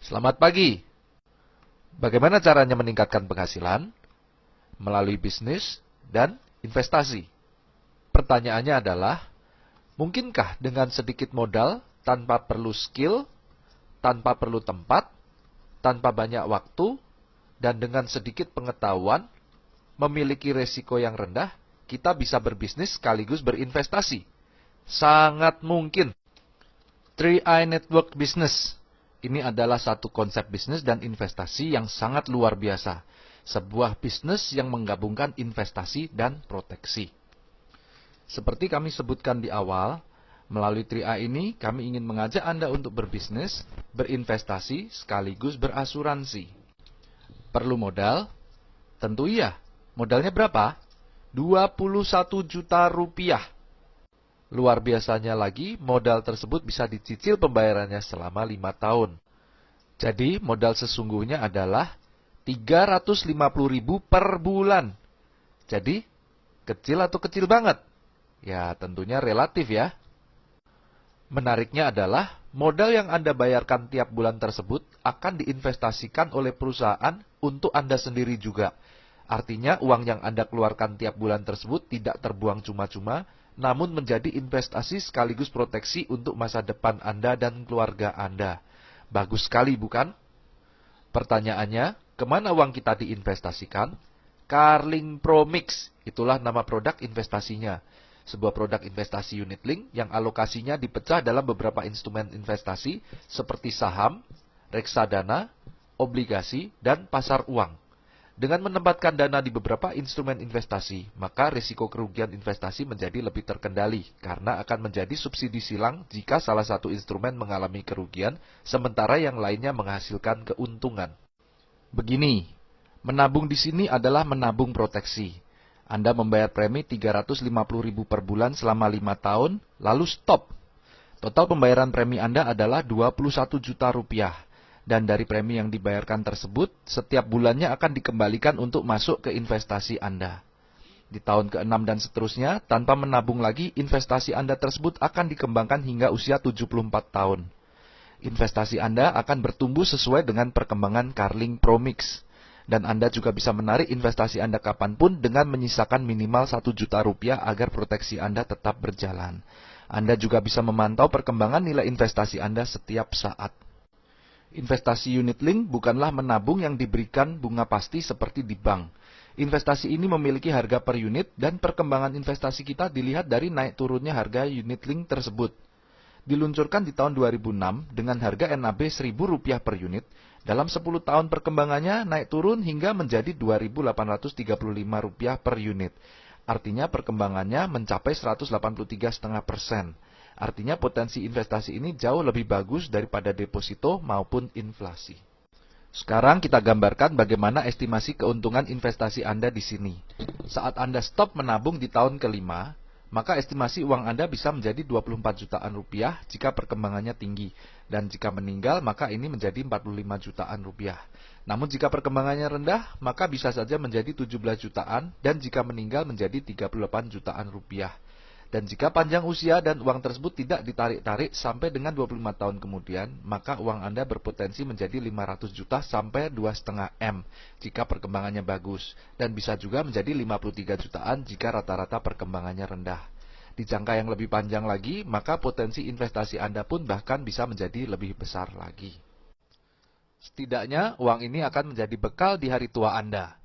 Selamat pagi. Bagaimana caranya meningkatkan penghasilan? Melalui bisnis dan investasi. Pertanyaannya adalah, mungkinkah dengan sedikit modal, tanpa perlu skill, tanpa perlu tempat, tanpa banyak waktu, dan dengan sedikit pengetahuan, memiliki resiko yang rendah, kita bisa berbisnis sekaligus berinvestasi? Sangat mungkin. 3i Network Business. Ini adalah satu konsep bisnis dan investasi yang sangat luar biasa. Sebuah bisnis yang menggabungkan investasi dan proteksi. Seperti kami sebutkan di awal, melalui 3i ini kami ingin mengajak Anda untuk berbisnis, berinvestasi, sekaligus berasuransi. Perlu modal? Tentu iya. Modalnya berapa? 21 juta rupiah. Luar biasanya lagi, modal tersebut bisa dicicil pembayarannya selama 5 tahun. Jadi, modal sesungguhnya adalah 350.000 per bulan. Jadi, kecil atau kecil banget? Ya, tentunya relatif ya. Menariknya adalah, modal yang Anda bayarkan tiap bulan tersebut akan diinvestasikan oleh perusahaan untuk Anda sendiri juga. Artinya, uang yang Anda keluarkan tiap bulan tersebut tidak terbuang cuma-cuma, namun menjadi investasi sekaligus proteksi untuk masa depan Anda dan keluarga Anda. Bagus sekali, bukan? Pertanyaannya, kemana uang kita diinvestasikan? Carling Promix, itulah nama produk investasinya. Sebuah produk investasi unit link yang alokasinya dipecah dalam beberapa instrumen investasi seperti saham, reksadana, obligasi, dan pasar uang. Dengan menempatkan dana di beberapa instrumen investasi, maka risiko kerugian investasi menjadi lebih terkendali karena akan menjadi subsidi silang jika salah satu instrumen mengalami kerugian, sementara yang lainnya menghasilkan keuntungan. Begini, menabung di sini adalah menabung proteksi. Anda membayar premi 350.000 per bulan selama 5 tahun, lalu stop. Total pembayaran premi Anda adalah 21 juta rupiah. Dan dari premi yang dibayarkan tersebut, setiap bulannya akan dikembalikan untuk masuk ke investasi Anda. Di tahun ke-6 dan seterusnya, tanpa menabung lagi, investasi Anda tersebut akan dikembangkan hingga usia 74 tahun. Investasi Anda akan bertumbuh sesuai dengan perkembangan Carling Promix. Dan Anda juga bisa menarik investasi Anda kapanpun dengan menyisakan minimal 1 juta rupiah agar proteksi Anda tetap berjalan. Anda juga bisa memantau perkembangan nilai investasi Anda setiap saat. Investasi unit link bukanlah menabung yang diberikan bunga pasti seperti di bank. Investasi ini memiliki harga per unit dan perkembangan investasi kita dilihat dari naik turunnya harga unit link tersebut. Diluncurkan di tahun 2006 dengan harga NAB Rp1.000 per unit, dalam 10 tahun perkembangannya naik turun hingga menjadi Rp2.835 per unit. Artinya perkembangannya mencapai 183,5%. Artinya potensi investasi ini jauh lebih bagus daripada deposito maupun inflasi. Sekarang kita gambarkan bagaimana estimasi keuntungan investasi Anda di sini. Saat Anda stop menabung di tahun kelima, maka estimasi uang Anda bisa menjadi 24 jutaan rupiah jika perkembangannya tinggi. Dan jika meninggal, maka ini menjadi 45 jutaan rupiah. Namun jika perkembangannya rendah, maka bisa saja menjadi 17 jutaan dan jika meninggal menjadi 38 jutaan rupiah. Dan jika panjang usia dan uang tersebut tidak ditarik-tarik sampai dengan 25 tahun kemudian, maka uang Anda berpotensi menjadi 500 juta sampai 2,5 M jika perkembangannya bagus. Dan bisa juga menjadi 53 jutaan jika rata-rata perkembangannya rendah. Di jangka yang lebih panjang lagi, maka potensi investasi Anda pun bahkan bisa menjadi lebih besar lagi. Setidaknya, uang ini akan menjadi bekal di hari tua Anda.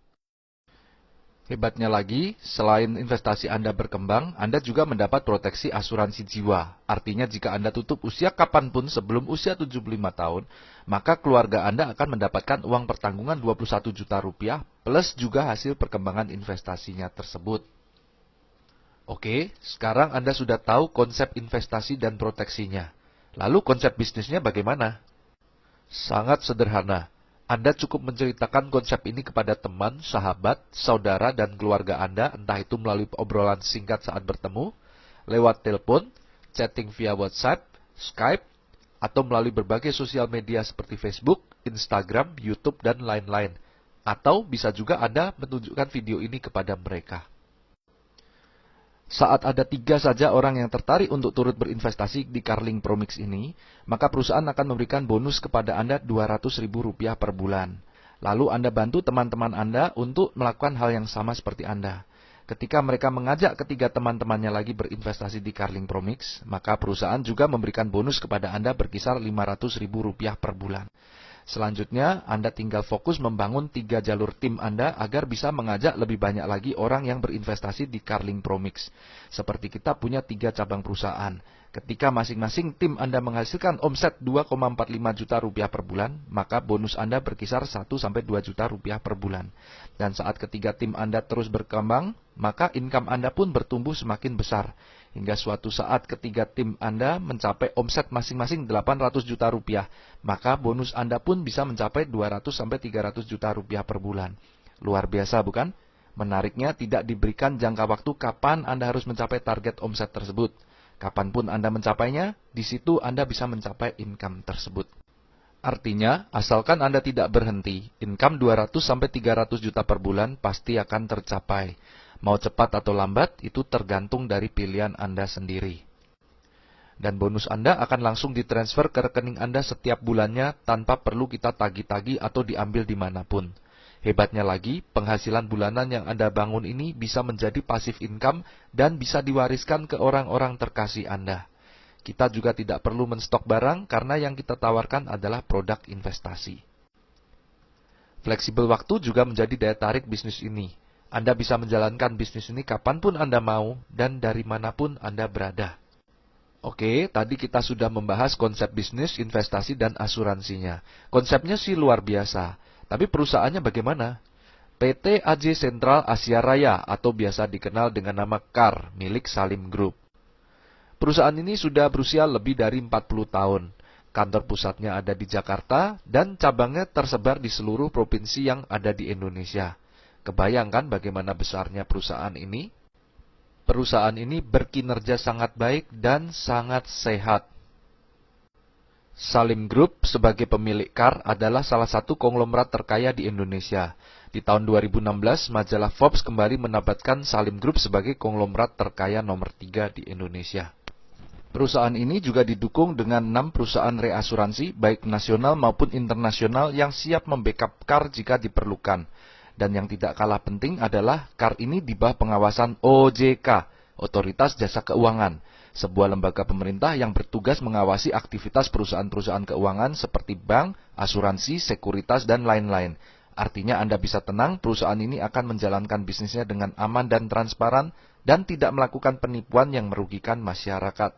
Hebatnya lagi, selain investasi Anda berkembang, Anda juga mendapat proteksi asuransi jiwa. Artinya jika Anda tutup usia kapanpun sebelum usia 75 tahun, maka keluarga Anda akan mendapatkan uang pertanggungan 21 juta rupiah plus juga hasil perkembangan investasinya tersebut. Oke, sekarang Anda sudah tahu konsep investasi dan proteksinya. Lalu konsep bisnisnya bagaimana? Sangat sederhana. Anda cukup menceritakan konsep ini kepada teman, sahabat, saudara, dan keluarga Anda, entah itu melalui obrolan singkat saat bertemu, lewat telepon, chatting via WhatsApp, Skype, atau melalui berbagai sosial media seperti Facebook, Instagram, YouTube, dan lain-lain. Atau bisa juga Anda menunjukkan video ini kepada mereka. Saat ada 3 saja orang yang tertarik untuk turut berinvestasi di Carling Promix ini, maka perusahaan akan memberikan bonus kepada Anda Rp200.000 per bulan. Lalu Anda bantu teman-teman Anda untuk melakukan hal yang sama seperti Anda. Ketika mereka mengajak ketiga teman-temannya lagi berinvestasi di Carling Promix, maka perusahaan juga memberikan bonus kepada Anda berkisar Rp500.000 per bulan. Selanjutnya, Anda tinggal fokus membangun 3 jalur tim Anda agar bisa mengajak lebih banyak lagi orang yang berinvestasi di Carling Promix. Seperti kita punya 3 cabang perusahaan. Ketika masing-masing tim Anda menghasilkan omset Rp2,45 juta per bulan, maka bonus Anda berkisar 1-2 juta rupiah per bulan. Dan saat ketiga tim Anda terus berkembang, maka income Anda pun bertumbuh semakin besar. Hingga suatu saat ketiga tim Anda mencapai omset masing-masing 800 juta rupiah, maka bonus Anda pun bisa mencapai 200-300 juta rupiah per bulan. Luar biasa bukan? Menariknya tidak diberikan jangka waktu kapan Anda harus mencapai target omset tersebut. Kapanpun Anda mencapainya, di situ Anda bisa mencapai income tersebut. Artinya, asalkan Anda tidak berhenti, income 200-300 juta per bulan pasti akan tercapai. Mau cepat atau lambat, itu tergantung dari pilihan Anda sendiri. Dan bonus Anda akan langsung ditransfer ke rekening Anda setiap bulannya tanpa perlu kita tagih-tagih atau diambil dimanapun. Hebatnya lagi, penghasilan bulanan yang Anda bangun ini bisa menjadi passive income dan bisa diwariskan ke orang-orang terkasih Anda. Kita juga tidak perlu menstok barang karena yang kita tawarkan adalah produk investasi. Fleksibel waktu juga menjadi daya tarik bisnis ini. Anda bisa menjalankan bisnis ini kapanpun Anda mau dan dari manapun Anda berada. Oke, tadi kita sudah membahas konsep bisnis, investasi, dan asuransinya. Konsepnya sih luar biasa. Tapi perusahaannya bagaimana? PT AJ Sentral Asia Raya atau biasa dikenal dengan nama KAR milik Salim Group. Perusahaan ini sudah berusia lebih dari 40 tahun. Kantor pusatnya ada di Jakarta dan cabangnya tersebar di seluruh provinsi yang ada di Indonesia. Kebayangkan bagaimana besarnya perusahaan ini? Perusahaan ini berkinerja sangat baik dan sangat sehat. Salim Group sebagai pemilik KAR adalah salah satu konglomerat terkaya di Indonesia. Di tahun 2016, majalah Forbes kembali menempatkan Salim Group sebagai konglomerat terkaya nomor 3 di Indonesia. Perusahaan ini juga didukung dengan 6 perusahaan reasuransi, baik nasional maupun internasional yang siap membackup KAR jika diperlukan. Dan yang tidak kalah penting adalah KAR ini di bawah pengawasan OJK, Otoritas Jasa Keuangan, sebuah lembaga pemerintah yang bertugas mengawasi aktivitas perusahaan-perusahaan keuangan seperti bank, asuransi, sekuritas, dan lain-lain. Artinya Anda bisa tenang, perusahaan ini akan menjalankan bisnisnya dengan aman dan transparan dan tidak melakukan penipuan yang merugikan masyarakat.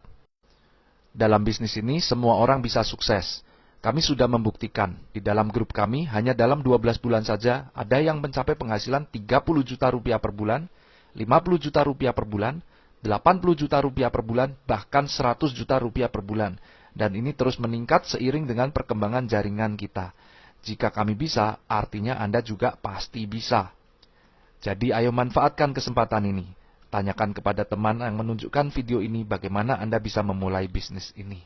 Dalam bisnis ini, semua orang bisa sukses. Kami sudah membuktikan, di dalam grup kami hanya dalam 12 bulan saja ada yang mencapai penghasilan 30 juta rupiah per bulan, 50 juta rupiah per bulan, 80 juta rupiah per bulan, bahkan 100 juta rupiah per bulan. Dan ini terus meningkat seiring dengan perkembangan jaringan kita. Jika kami bisa, artinya Anda juga pasti bisa. Jadi ayo manfaatkan kesempatan ini. Tanyakan kepada teman yang menunjukkan video ini bagaimana Anda bisa memulai bisnis ini.